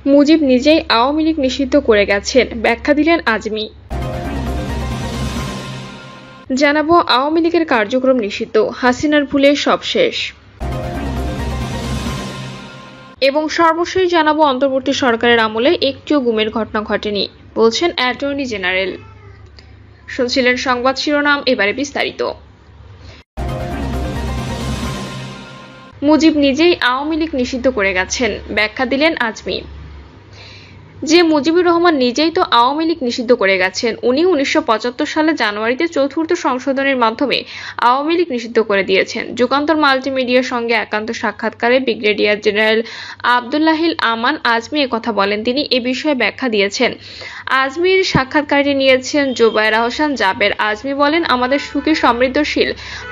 মুজিব নিজেই আওয়ামী লীগ নিষিদ্ধ করে গেছেন, ব্যাখ্যা দিলেন আজমি। জানাবো আওয়ামী লীগের কার্যক্রম নিষিদ্ধ, হাসিনার ভুলে সব শেষ। এবং সর্বশেষ জানাবো অন্তর্বর্তী সরকারের আমলে একটিও গুমের ঘটনা ঘটেনি, বলছেন অ্যাটর্নি জেনারেল। শুনছিলেন সংবাদ শিরোনাম, এবারে বিস্তারিত। মুজিব নিজেই আওয়ামী লীগ নিষিদ্ধ করে গেছেন, ব্যাখ্যা দিলেন আজমি। যে মুজিবুর রহমান নিজেই তো আওয়ামী লীগ নিষিদ্ধ করে গেছেন। উনি 1975 সালে জানুয়ারিতে চতুর্থ সংশোধনের মাধ্যমে আওয়ামী লীগ নিষিদ্ধ করে দিয়েছেন। যুগান্তর মাল্টিমিডিয়ার সঙ্গে একান্ত সাক্ষাৎকারে ব্রিগেডিয়ার জেনারেল আব্দুল্লাহিল আমান আজমি একথা বলেন। তিনি এ বিষয়ে ব্যাখ্যা দিয়েছেন। আজমির সাক্ষাৎকারটি নিয়েছেন জোবায়ের আহসান জাবের। আজমি বলেন, আমাদের সুখী সমৃদ্ধশীল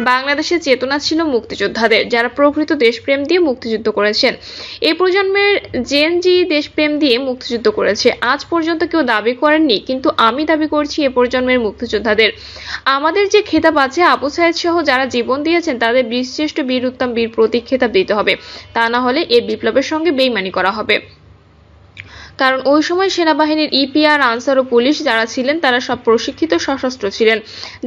বাংলাদেশের চেতনা ছিল মুক্তিযোদ্ধাদের, যারা প্রকৃত দেশপ্রেম দিয়ে মুক্তিযুদ্ধ করেছেন। এই প্রজন্মের জেনজি দেশপ্রেম দিয়ে মুক্তিযুদ্ধ করেছে। আজ পর্যন্ত কেউ দাবি করেননি, কিন্তু আমি দাবি করছি এ প্রজন্মের মুক্তিযোদ্ধাদের। আমাদের যে খেতাব আছে, আবু সাইদ সহ যারা জীবন দিয়েছেন তাদের বীরশ্রেষ্ঠ, বীর উত্তম, বীর প্রতীক খেতাব দিতে হবে। তা না হলে এই বিপ্লবের সঙ্গে বেইমানি করা হবে। কারণ ওই সময় সেনাবাহিনীর ইপিআর, আনসার ও পুলিশ যারা ছিলেন তারা সব প্রশিক্ষিত, সশস্ত্র ছিলেন।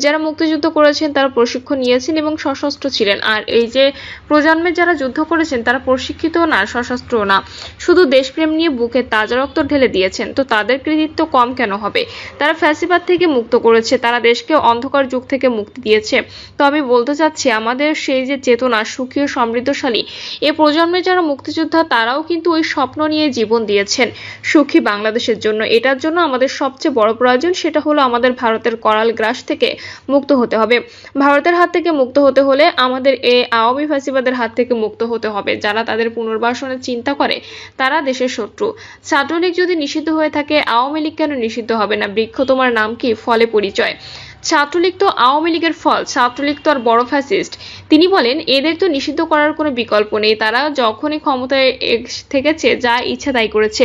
যারা মুক্তিযুদ্ধ করেছেন তারা প্রশিক্ষণ নিয়েছেন এবং সশস্ত্র ছিলেন। আর এই যে প্রজন্মের যারা যুদ্ধ করেছেন তারা প্রশিক্ষিত না, সশস্ত্র না, শুধু দেশপ্রেম নিয়ে বুকে তাজা রক্ত ঢেলে দিয়েছেন। তো তাদের কৃতিত্ব কম কেন হবে? তারা ফ্যাসিবাদ থেকে মুক্ত করেছে, তারা দেশকে অন্ধকার যুগ থেকে মুক্তি দিয়েছে। তো আমি বলতে চাচ্ছি, আমাদের সেই যে চেতনা সুখী ও সমৃদ্ধশালী, এ প্রজন্মের যারা মুক্তিযোদ্ধা তারাও কিন্তু ওই স্বপ্ন নিয়ে জীবন দিয়েছেন সুখী বাংলাদেশের জন্য। এটার জন্য আমাদের সবচেয়ে বড় প্রয়োজন সেটা হলো আমাদের ভারতের করাল গ্রাস থেকে মুক্ত হতে হবে। ভারতের হাত থেকে মুক্ত হতে হলে আমাদের এই আওয়ামী ফ্যাসিবাদের হাত থেকে মুক্ত হতে হবে। যারা তাদের পুনর্বাসনের চিন্তা করে তারা দেশের শত্রু। ছাত্রলীগ যদি নিষিদ্ধ হয়ে থাকে, আওয়ামী লীগ কেন নিষিদ্ধ হবে না? বৃক্ষ তোমার নাম কি, ফলে পরিচয়। ছাত্রলীগ তো আওয়ামী লীগের ফল, ছাত্রলীগ তো আর বড় ফ্যাসিস্ট। তিনি বলেন, এদের তো নিষিদ্ধ করার কোনো বিকল্প নেই। তারা যখনই ক্ষমতায় থেকেছে যা ইচ্ছা তাই করেছে।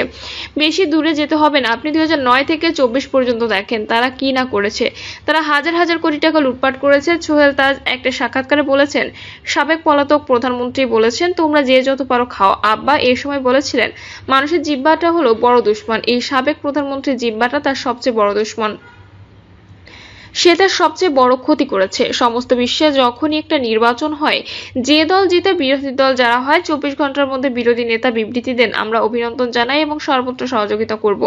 বেশি দূরে যেতে হবে না, আপনি 2009 থেকে 24 পর্যন্ত দেখেন তারা কি না করেছে। তারা হাজার হাজার কোটি টাকা লুটপাট করেছে। সোহেল তাজ একটা সাক্ষাৎকারে বলেছেন, সাবেক পলাতক প্রধানমন্ত্রী বলেছেন, তোমরা যে যত পারো খাও। আব্বা এই সময় বলেছিলেন, মানুষের জিহ্বাটা হলো বড় দুশমন। এই সাবেক প্রধানমন্ত্রীর জিহ্বাটা তার সবচেয়ে বড় দুশমন। সে তার সবচেয়ে বড় ক্ষতি করেছে। সমস্ত বিশ্বে যখনই একটা নির্বাচন হয়, যে দল জিতে বিরোধী দল যারা হয়, 24 ঘন্টার মধ্যে বিরোধী নেতা বিবৃতি দেন, আমরা অভিনন্দন জানাই এবং সর্বত্র সহযোগিতা করব।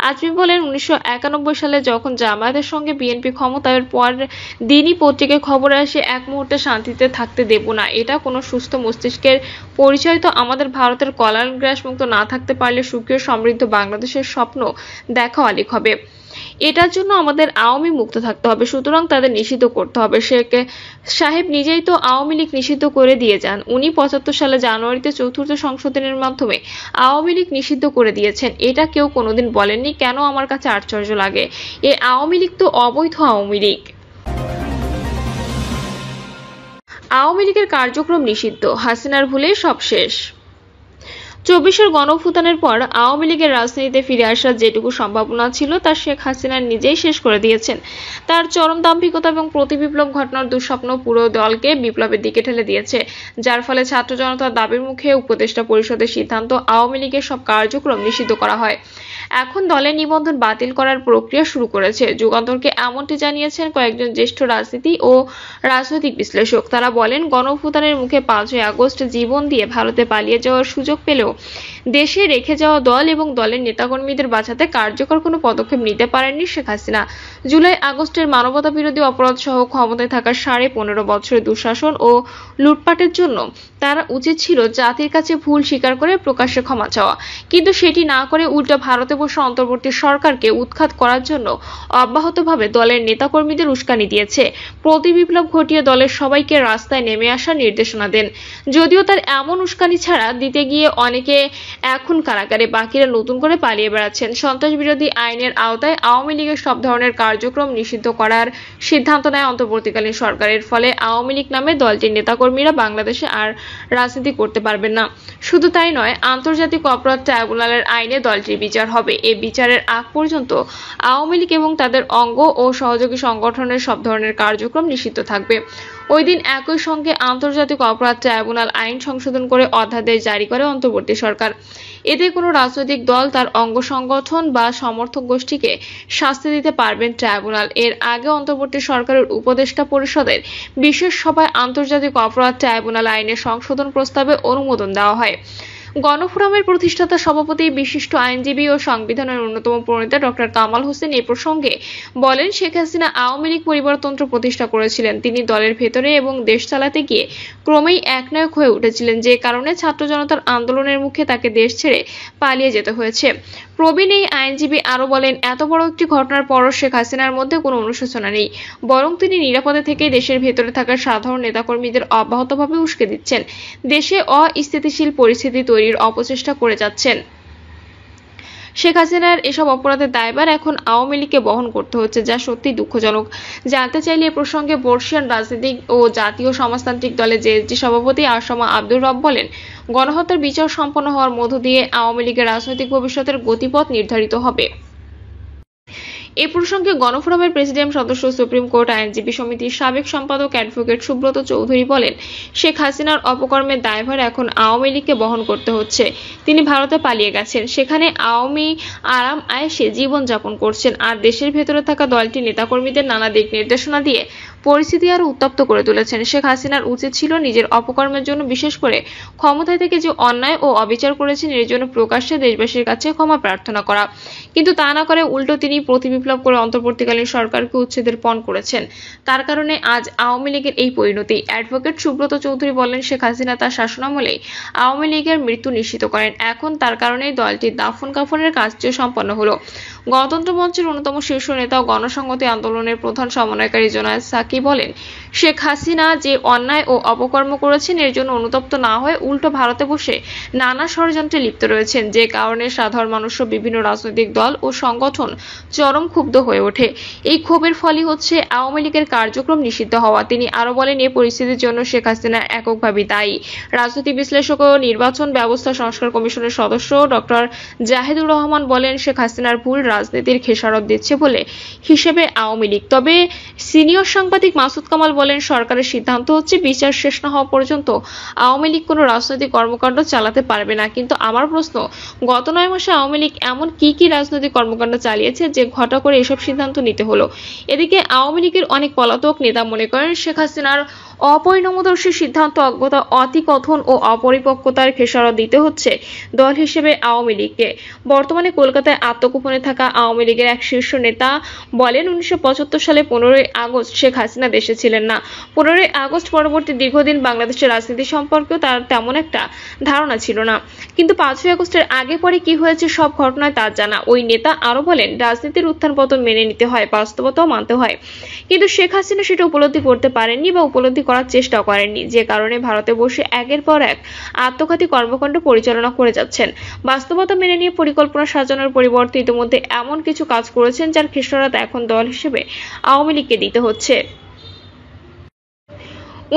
আজমি বলেন, 1991 সালে যখন জামায়াতের সঙ্গে বিএনপি ক্ষমতার পর দিনই পত্রিকায় খবর আসে, এক মুহূর্তে শান্তিতে থাকতে দেব না, এটা কোনো সুস্থ মস্তিষ্কের পরিচয়। তো আমাদের ভারতের কলার গ্রাস মুক্ত না থাকতে পারলে সুখী ও সমৃদ্ধ বাংলাদেশের স্বপ্ন দেখা অলীক হবে। এটার জন্য আমাদের আওয়ামী মুক্ত থাকতে হবে, সুতরাং তাদের নিষিদ্ধ করতে হবে। শেখ সাহেব নিজেই তো আওয়ামী লীগ নিষিদ্ধ করে দিয়ে যান। উনি 75 সালে জানুয়ারিতে চতুর্থ সংশোধনের মাধ্যমে আওয়ামী লীগ নিষিদ্ধ করে দিয়েছেন। এটা কেউ কোনোদিন বলেননি, কেন আমার কাছে আশ্চর্য লাগে। এই আওয়ামী লীগ তো অবৈধ আওয়ামী লীগ। আওয়ামী লীগের কার্যক্রম নিষিদ্ধ, হাসিনার ভুলে সব শেষ। 24-এর গণঅভ্যুত্থানের পর আওয়ামী লীগের রাজনীতিতে ফিরে আসার যেটুকু সম্ভাবনা ছিল তা শেখ হাসিনা নিজেই শেষ করে দিয়েছেন। তার চরম দাম্ভিকতা এবং প্রতিবিপ্লব ঘটনার দুঃস্বপ্ন পুরো দলকে বিপ্লবের দিকে ঠেলে দিয়েছে, যার ফলে ছাত্র জনতার দাবির মুখে উপদেষ্টা পরিষদের সিদ্ধান্ত আওয়ামী লীগের সব কার্যক্রম নিষিদ্ধ করা হয়। এখন দলের নিবন্ধন বাতিল করার প্রক্রিয়া শুরু করেছে। যুগান্তরকে এমনটি জানিয়েছেন কয়েকজন জ্যেষ্ঠ রাজনীতি ও রাজনৈতিক বিশ্লেষক। তারা বলেন, গণঅভ্যুত্থানের মুখে 5ই আগস্ট জীবন দিয়ে ভারতে পালিয়ে যাওয়ার সুযোগ পেলেও দেশে রেখে যাওয়া দল এবং দলের নেতাকর্মীদের বাঁচাতে কার্যকর কোনো পদক্ষেপ নিতে পারেননি শেখ হাসিনা। জুলাই আগস্টের মানবতা বিরোধী অপরাধ সহ ক্ষমতায় থাকা 15.5 বছরের দুঃশাসন ও লুটপাটের জন্য তারা উচিত ছিল জাতির কাছে ভুল স্বীকার করে প্রকাশ্যে ক্ষমা চাওয়া, কিন্তু সেটি না করে উল্টো ভারতে বসে অন্তর্বর্তী সরকারকে উৎখাত করার জন্য অব্যাহতভাবে দলের নেতাকর্মীদের উস্কানি দিয়েছে। প্রতিবিপ্লব ঘটিয়ে দলের সবাইকে রাস্তায় নেমে আসার নির্দেশনা দেন। যদিও তার এমন উস্কানি ছাড়া দিতে গিয়ে অনেকে এখন কারাগারে, বাকিরা নতুন করে পালিয়ে বেড়াচ্ছেন। সন্ত্রাস বিরোধী আইনের আওতায় আওয়ামী লীগের সব ধরনের কার্যক্রম নিষিদ্ধ করার সিদ্ধান্ত নেয় অন্তর্বর্তীকালীন সরকারের। ফলে আওয়ামী লীগ নামে দলটির নেতাকর্মীরা বাংলাদেশে আর রাজনীতি করতে পারবেন না। শুধু তাই নয়, আন্তর্জাতিক অপরাধ ট্রাইব্যুনালের আইনে দলটির বিচার হবে। এই বিচারের আগ পর্যন্ত আওয়ামী লীগ এবং তাদের অঙ্গ ও সহযোগী সংগঠনের সব ধরনের কার্যক্রম নিষিদ্ধ থাকবে। ওই দিন একই সঙ্গে আন্তর্জাতিক অপরাধ ট্রাইব্যুনাল আইন সংশোধন করে অধ্যাদেশ জারি করে অন্তর্বর্তী সরকার। এতে কোনো রাজনৈতিক দল তার অঙ্গ সংগঠন বা সমর্থক গোষ্ঠীকে শাস্তি দিতে পারবেন ট্রাইব্যুনাল। এর আগে অন্তর্বর্তী সরকারের উপদেষ্টা পরিষদের বিশেষ সভায় আন্তর্জাতিক অপরাধ ট্রাইব্যুনাল আইনের সংশোধন প্রস্তাবে অনুমোদন দেওয়া হয়। গণফোরামের প্রতিষ্ঠাতা সভাপতি, বিশিষ্ট আইনজীবী ও সংবিধানের অন্যতম প্রণেতা ডক্টর কামাল হোসেন এ প্রসঙ্গে বলেন, শেখ হাসিনা আওয়ামী লীগ পরিবারতন্ত্র প্রতিষ্ঠা করেছিলেন। তিনি দলের ভেতরে এবং দেশ চালাতে গিয়ে ক্রমেই একনায়ক হয়ে উঠেছিলেন, যে কারণে ছাত্র জনতার আন্দোলনের মুখে তাকে দেশ ছেড়ে পালিয়ে যেতে হয়েছে। প্রবীণ এই আইনজীবী আরও বলেন, এত বড় একটি ঘটনার পরও শেখ হাসিনার মধ্যে কোনো অনুশোচনা নেই, বরং তিনি নিরাপদে থেকে দেশের ভেতরে থাকা সাধারণ নেতাকর্মীদের অব্যাহতভাবে উস্কে দিচ্ছেন, দেশে অস্থিতিশীল পরিস্থিতি তৈরির অপচেষ্টা করে যাচ্ছেন। শেখ হাসিনার এসব অপরাধের দায়ভার এখন আওয়ামী লীগকে বহন করতে হচ্ছে, যা সত্যি দুঃখজনক। জানতে চাইলে এ প্রসঙ্গে বর্ষিয়ান রাজনীতিক ও জাতীয় সমাজতান্ত্রিক দলের জেএসডি সভাপতি আসামা আব্দুর রব বলেন, গণহত্যার বিচার সম্পন্ন হওয়ার মধ্য দিয়ে আওয়ামী লীগের রাজনৈতিক ভবিষ্যতের গতিপথ নির্ধারিত হবে। এ প্রসঙ্গে গণফোরামের প্রেসিডিয়াম সদস্য, সুপ্রিম কোর্ট আইনজীবী সমিতির সাবেক সম্পাদক অ্যাডভোকেট সুব্রত চৌধুরী বলেন, শেখ হাসিনার অপকর্মের দায়ভার এখন আওয়ামী লীগকে বহন করতে হচ্ছে। তিনি ভারতে পালিয়ে গেছেন, সেখানে আওয়ামী আরাম আয়েশে জীবনযাপন করছেন, আর দেশের ভেতরে থাকা দলটি নেতাকর্মীদের নানা দিক নির্দেশনা দিয়ে পরিস্থিতি আরো উত্তপ্ত করে তুলেছেন। শেখ হাসিনার উচিত ছিল নিজের অপকর্মের জন্য, বিশেষ করে ক্ষমতায় থেকে যে অন্যায় ও অবিচার করেছেন এর জন্য প্রকাশ্যে দেশবাসীর কাছে ক্ষমা প্রার্থনা করা, কিন্তু তা না করে উল্টো তিনি প্রতিবিপ্লব করে অন্তর্বর্তীকালীন সরকারকে উচ্ছেদের পণ করেছেন। তার কারণে আজ আওয়ামী লীগের এই পরিণতি। অ্যাডভোকেট সুব্রত চৌধুরী বলেন, শেখ হাসিনা তার শাসনামলেই আওয়ামী লীগের মৃত্যু নিশ্চিত করেন, এখন তার কারণেই দলটির দাফন কাফনের কাজটিও সম্পন্ন হলো। গণতন্ত্র মঞ্চের অন্যতম শীর্ষ নেতা ও গণসংহতি আন্দোলনের প্রধান সমন্বয়কারী জোনায়েদ সাকি বলেন, শেখ হাসিনা যে অন্যায় ও অপকর্ম করেছেন এর জন্য অনুতপ্ত না হয়ে উল্টো ভারতে বসে নানা ষড়যন্ত্রে লিপ্ত রয়েছেন, যে কারণে সাধারণ মানুষ, বিভিন্ন রাজনৈতিক দল ও সংগঠন চরম ক্ষুব্ধ হয়ে ওঠে। এই ক্ষোভের ফলই হচ্ছে আওয়ামী লীগের কার্যক্রম নিষিদ্ধ হওয়া। তিনি আরো বলেন, এই পরিস্থিতির জন্য শেখ হাসিনা এককভাবে দায়ী। রাজনৈতিক বিশ্লেষক ও নির্বাচন ব্যবস্থা সংস্কার কমিশনের সদস্য ডক্টর জাহিদুর রহমান বলেন, শেখ হাসিনার ভুল রাজনীতির খেসারত দিচ্ছে বলে হিসেবে আওয়ামী লীগ। তবে সিনিয়র সাংবাদিক মাসুদ কামাল বলেন, সরকারের সিদ্ধান্ত হচ্ছে বিচার শেষ না হওয়া পর্যন্ত আওয়ামী লীগ কোনো রাজনৈতিক কর্মকাণ্ড চালাতে পারবে না। কিন্তু আমার প্রশ্ন, গত 9 মাসে আওয়ামী লীগ এমন কি রাজনৈতিক কর্মকাণ্ড চালিয়েছে যে ঘটা করে এসব সিদ্ধান্ত নিতে হলো? এদিকে আওয়ামী লীগের অনেক পলাতক নেতা মনে করেন, শেখ হাসিনার অপরিণামদর্শী সিদ্ধান্ত, অজ্ঞতা, অতিকথন ও অপরিপক্কতার খেসারত দিতে হচ্ছে দল হিসেবে আওয়ামী লীগকে। বর্তমানে কলকাতায় আত্মগোপনে থাকা আওয়ামী লীগের এক শীর্ষ নেতা বলেন, 1975 সালে 15ই আগস্ট শেখ হাসিনা দেশে ছিলেন না। 15ই আগস্ট পরবর্তী দীর্ঘদিন বাংলাদেশের রাজনীতি সম্পর্কেও তার তেমন একটা ধারণা ছিল না, কিন্তু 5ই আগস্টের আগে পরে কি হয়েছে সব ঘটনায় তার জানা। ওই নেতা আরো বলেন, রাজনীতির উত্থান পতন মেনে নিতে হয়, বাস্তবতাও মানতে হয়, কিন্তু শেখ হাসিনা সেটা উপলব্ধি করতে পারেননি বা উপলব্ধি করার চেষ্টাও করেননি, যে কারণে ভারতে বসে একের পর এক আত্মঘাতী কর্মকাণ্ড পরিচালনা করে যাচ্ছেন। বাস্তবতা মেনে নিয়ে পরিকল্পনা সাজানোর পরিবর্তে ইতিমধ্যে এমন কিছু কাজ করেছেন যার খেসারত এখন দল হিসেবে আওয়ামী লীগকে দিতে হচ্ছে।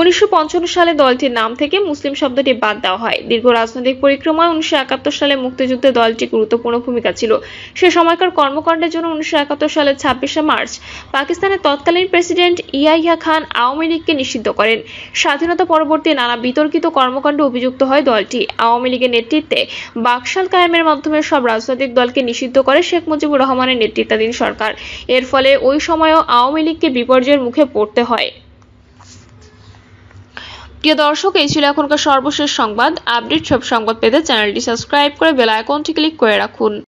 1955 সালে দলটির নাম থেকে মুসলিম শব্দটি বাদ দেওয়া হয়। দীর্ঘ রাজনৈতিক পরিক্রমায় 1971 সালে মুক্তিযুদ্ধে দলটির গুরুত্বপূর্ণ ভূমিকা ছিল। সে সময়কার কর্মকাণ্ডের জন্য 1971 সালের 26শে মার্চ পাকিস্তানের তৎকালীন প্রেসিডেন্ট ইয়াহিয়া খান আওয়ামী লীগকে নিষিদ্ধ করেন। স্বাধীনতা পরবর্তী নানা বিতর্কিত কর্মকাণ্ডে অভিযুক্ত হয় দলটি। আওয়ামী লীগের নেতৃত্বে বাকশাল কায়েমের মাধ্যমে সব রাজনৈতিক দলকে নিষিদ্ধ করে শেখ মুজিবুর রহমানের নেতৃত্বাধীন সরকার। এর ফলে ওই সময়ও আওয়ামী লীগকে বিপর্যয়ের মুখে পড়তে হয়। প্রিয় দর্শক, এই ছিল এখনকার সর্বশেষ সংবাদ। আপডেট সব সংবাদ পেতে চ্যানেলটি সাবস্ক্রাইব করে বেল আইকনটি ক্লিক করে রাখুন।